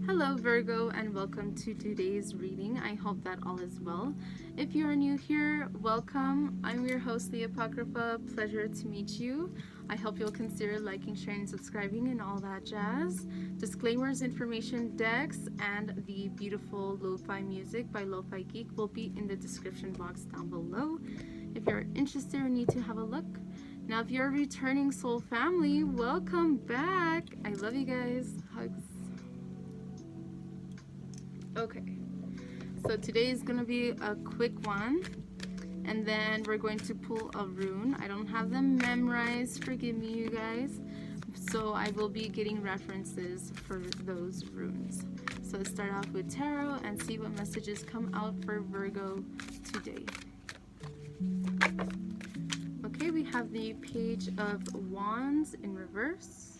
Hello Virgo, and welcome to today's reading. I hope that all is well. If you are new here, welcome. I'm your host LeeApocrypha. Pleasure to meet you. I hope you'll consider liking, sharing, subscribing, and all that jazz. Disclaimers, information, decks, and the beautiful lo-fi music by Lo-Fi Geek will be in the description box down below if you're interested or need to have a look. Now, if you're a returning soul family, welcome back. I love you guys. Hugs. Okay, so today is going to be a quick one, and then we're going to pull a rune. I don't have them memorized, forgive me you guys, so I will be getting references for those runes. So let's start off with tarot and see what messages come out for Virgo today. Okay, we have the Page of Wands in reverse.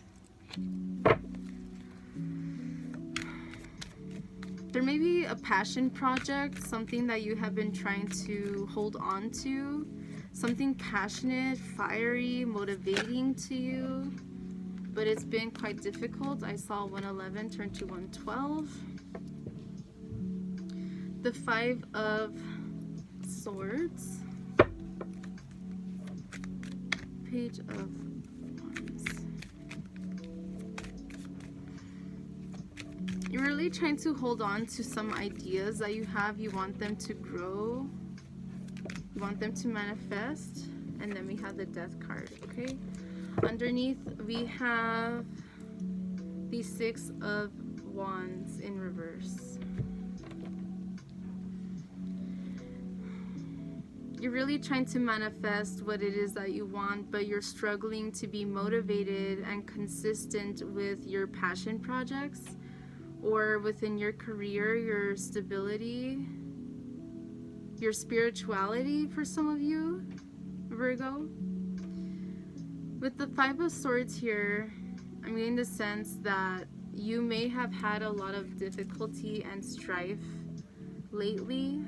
There may be a passion project, something that you have been trying to hold on to, something passionate, fiery, motivating to you, but it's been quite difficult. I saw 111 turn to 112. The Five of Swords. Page of You're really trying to hold on to some ideas that you have. You want them to grow. You want them to manifest. And then we have the Death card, okay? Underneath, we have the Six of Wands in reverse. You're really trying to manifest what it is that you want, but you're struggling to be motivated and consistent with your passion projects, or within your career, your stability, your spirituality for some of you, Virgo. With the Five of Swords here, I'm getting the sense that you may have had a lot of difficulty and strife lately,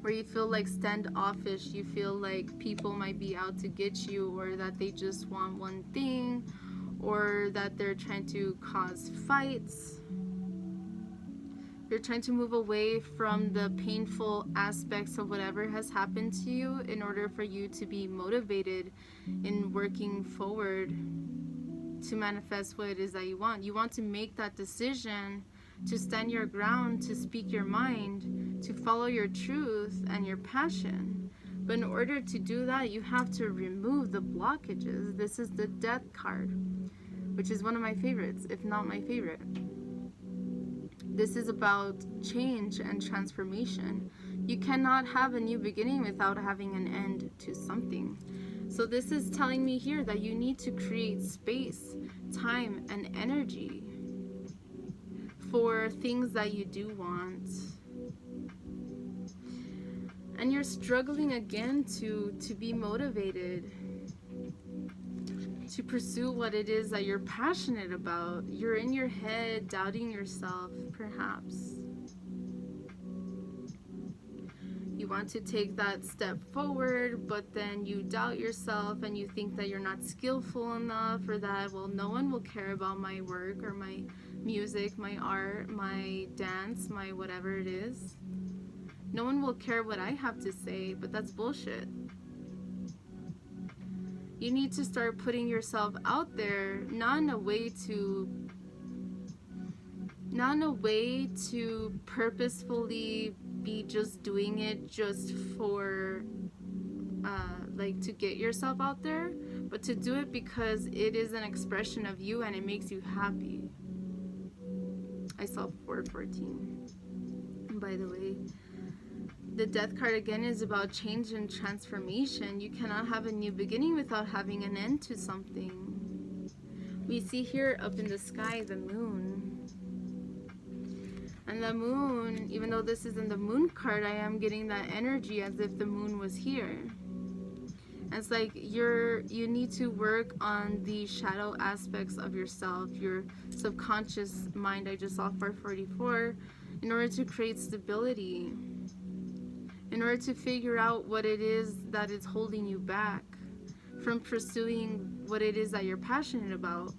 where you feel like standoffish, you feel like people might be out to get you, or that they just want one thing, or that they're trying to cause fights. You're trying to move away from the painful aspects of whatever has happened to you in order for you to be motivated in working forward to manifest what it is that you want. You want to make that decision to stand your ground, to speak your mind, to follow your truth and your passion. But in order to do that, you have to remove the blockages. This is the Death card, which is one of my favorites, if not my favorite. This is about change and transformation. You cannot have a new beginning without having an end to something. So this is telling me here that you need to create space, time, and energy for things that you do want. And you're struggling again to be motivated, to pursue what it is that you're passionate about. You're in your head doubting yourself, perhaps. You want to take that step forward, but then you doubt yourself and you think that you're not skillful enough, or that, well, no one will care about my work or my music, my art, my dance, my whatever it is. No one will care what I have to say, but that's bullshit. You need to start putting yourself out there, not in a way to purposefully be just doing it just for like to get yourself out there, but to do it because it is an expression of you and it makes you happy. I saw 414, by the way. The Death card again is about change and transformation. You cannot have a new beginning without having an end to something. We see here up in the sky the moon. And the moon, even though this isn't the moon card, I am getting that energy as if the moon was here. And it's like you need to work on the shadow aspects of yourself, your subconscious mind. I just saw 444, in order to create stability. In order to figure out what it is that is holding you back from pursuing what it is that you're passionate about.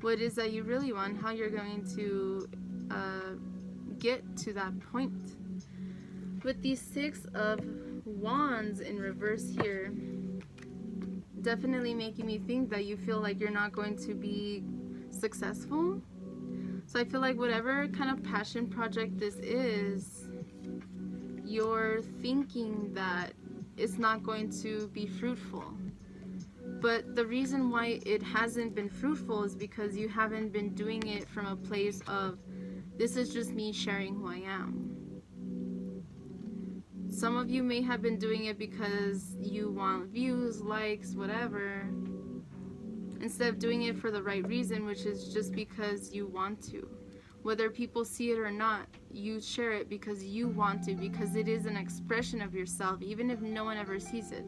what it is that you really want, how you're going to get to that point. With these 6 of Wands in reverse here, definitely making me think that you feel like you're not going to be successful. So I feel like whatever kind of passion project this is, you're thinking that it's not going to be fruitful. But the reason why it hasn't been fruitful is because you haven't been doing it from a place of, this is just me sharing who I am. Some of you may have been doing it because you want views, likes, whatever, instead of doing it for the right reason, which is just because you want to. Whether people see it or not, you share it because you want to, because it is an expression of yourself, even if no one ever sees it.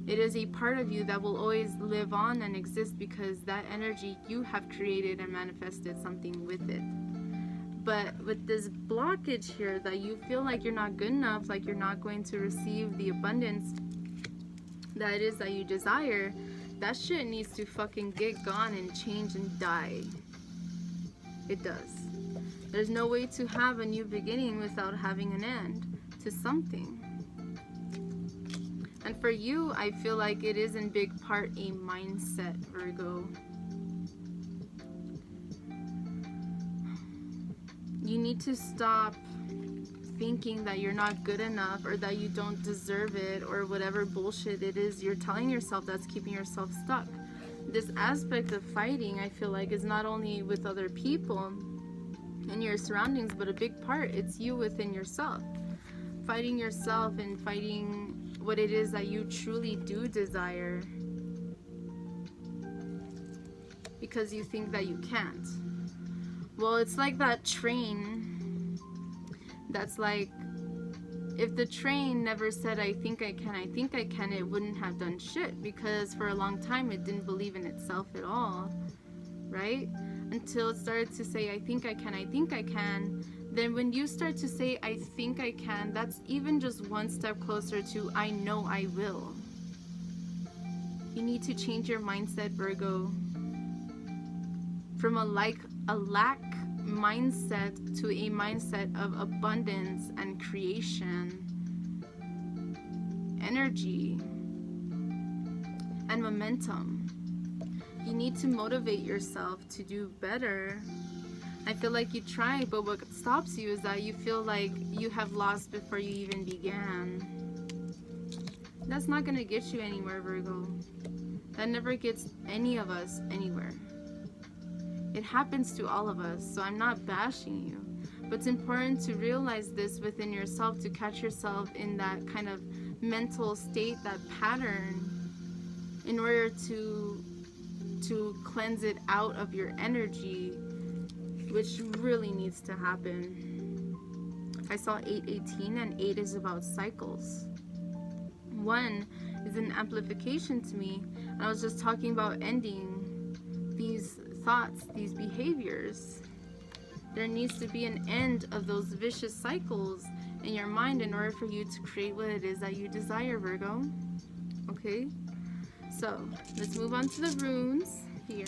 It is a part of you that will always live on and exist because that energy, you have created and manifested something with it. But with this blockage here that you feel like you're not good enough, like you're not going to receive the abundance that it is that you desire, that shit needs to fucking get gone and change and die. It does. There's no way to have a new beginning without having an end to something. And for you, I feel like it is in big part a mindset, Virgo. You need to stop thinking that you're not good enough or that you don't deserve it or whatever bullshit it is you're telling yourself that's keeping yourself stuck. This aspect of fighting, I feel like, is not only with other people and your surroundings, but a big part, it's you within yourself. Fighting yourself and fighting what it is that you truly do desire because you think that you can't. Well, it's like that train that's like, if the train never said I think I can, it wouldn't have done shit, because for a long time it didn't believe in itself at all, right? Until it started to say I think I can. Then when you start to say I think I can, that's even just one step closer to I know I will. You need to change your mindset, Virgo, from a lack mindset to a mindset of abundance and creation, energy, and momentum. You need to motivate yourself to do better. I feel like you try, but what stops you is that you feel like you have lost before you even began. That's not going to get you anywhere, Virgo. That never gets any of us anywhere. It happens to all of us, so I'm not bashing you. But it's important to realize this within yourself, to catch yourself in that kind of mental state, that pattern, in order to cleanse it out of your energy, which really needs to happen. I saw 818, and 8 is about cycles. 1 is an amplification to me. I was just talking about ending these thoughts, these behaviors. There needs to be an end of those vicious cycles in your mind in order for you to create what it is that you desire, Virgo. Okay? So, let's move on to the runes here.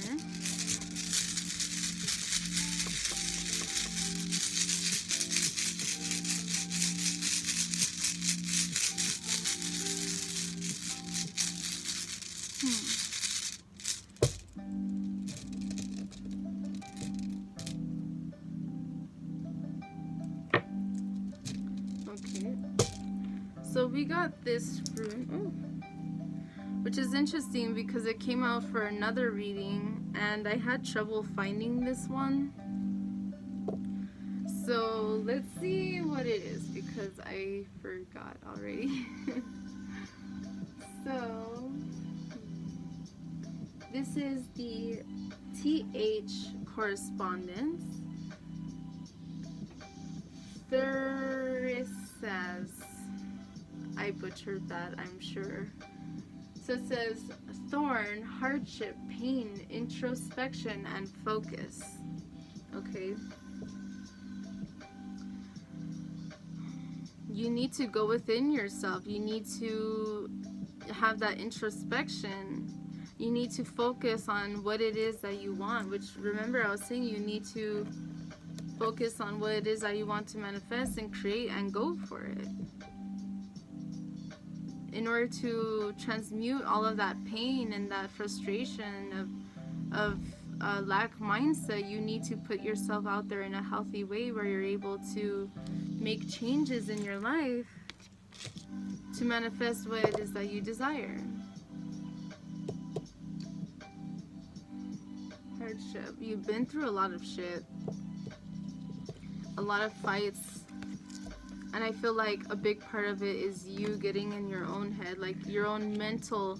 Okay. So we got this rune, which is interesting because it came out for another reading and I had trouble finding this one. So let's see what it is because I forgot already. So this is the TH correspondence. Says, I butchered that, I'm sure. So it says thorn, hardship, pain, introspection, and focus. Okay. You need to go within yourself. You need to have that introspection. You need to focus on what it is that you want, which, remember, I was saying you need to focus on what it is that you want to manifest and create and go for it. In order to transmute all of that pain and that frustration of lack mindset, you need to put yourself out there in a healthy way where you're able to make changes in your life to manifest what it is that you desire. Hardship. You've been through a lot of shit. A lot of fights. And I feel like a big part of it is you getting in your own head, like your own mental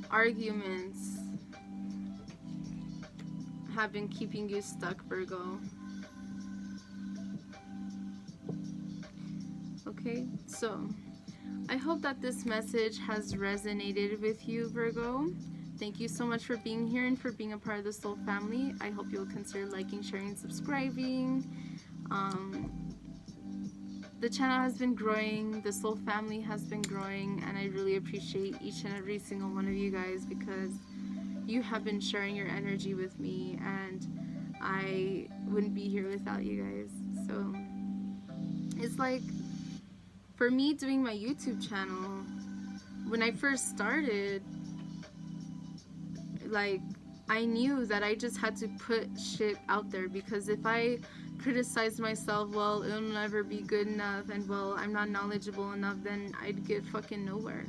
arguments have been keeping you stuck, Virgo. Okay, so I hope that this message has resonated with you, Virgo. Thank you so much for being here and for being a part of the Soul family. I hope you'll consider liking, sharing, and subscribing. The channel has been growing, the Soul family has been growing, and I really appreciate each and every single one of you guys because you have been sharing your energy with me, and I wouldn't be here without you guys. So it's like, for me doing my YouTube channel, when I first started, like, I knew that I just had to put shit out there, because if I criticize myself, well, it'll never be good enough, and well, I'm not knowledgeable enough, then I'd get fucking nowhere.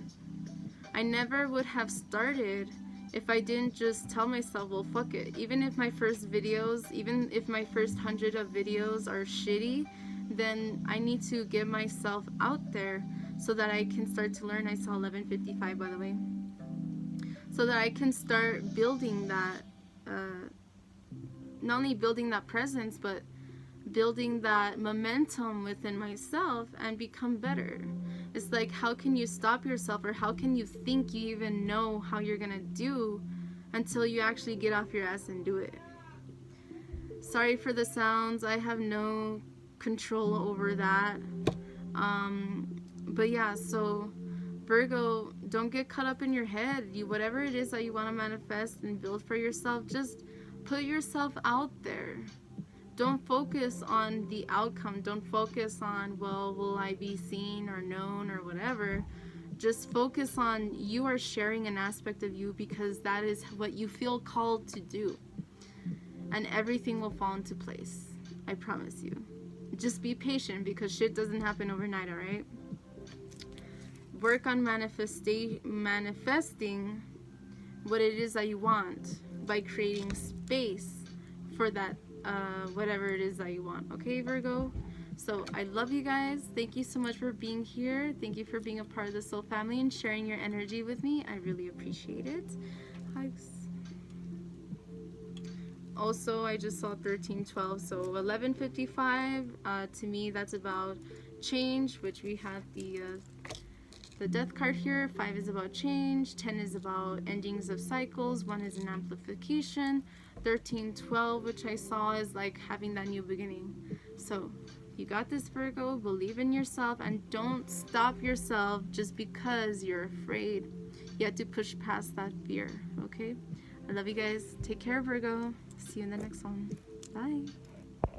I never would have started if I didn't just tell myself, well, fuck it. Even if my first videos, even if my first 100 of videos are shitty, then I need to get myself out there so that I can start to learn. I saw 11:55, by the way. So that I can start building that, not only building that presence, but building that momentum within myself and become better. It's like, how can you stop yourself, or how can you think you even know how you're gonna do until you actually get off your ass and do it? Sorry for the sounds, I have no control over that. But yeah, so Virgo, don't get caught up in your head. Whatever it is that you want to manifest and build for yourself, just put yourself out there. Don't focus on the outcome. Don't focus on, well, will I be seen or known or whatever. Just focus on, you are sharing an aspect of you because that is what you feel called to do. And everything will fall into place. I promise you. Just be patient, because shit doesn't happen overnight, alright? Work on manifesting what it is that you want by creating space for that whatever it is that you want. Okay, Virgo? So I love you guys. Thank you so much for being here. Thank you for being a part of the Soul family and sharing your energy with me. I really appreciate it. Hugs. Also, I just saw 13:12, so 11:55. To me, that's about change, which we have the death card here. 5 is about change, 10 is about endings of cycles, 1 is an amplification, 13:12, which I saw, is like having that new beginning. So you got this, Virgo. Believe in yourself and don't stop yourself just because you're afraid. You have to push past that fear. Okay, I love you guys. Take care, Virgo. See you in the next one. Bye.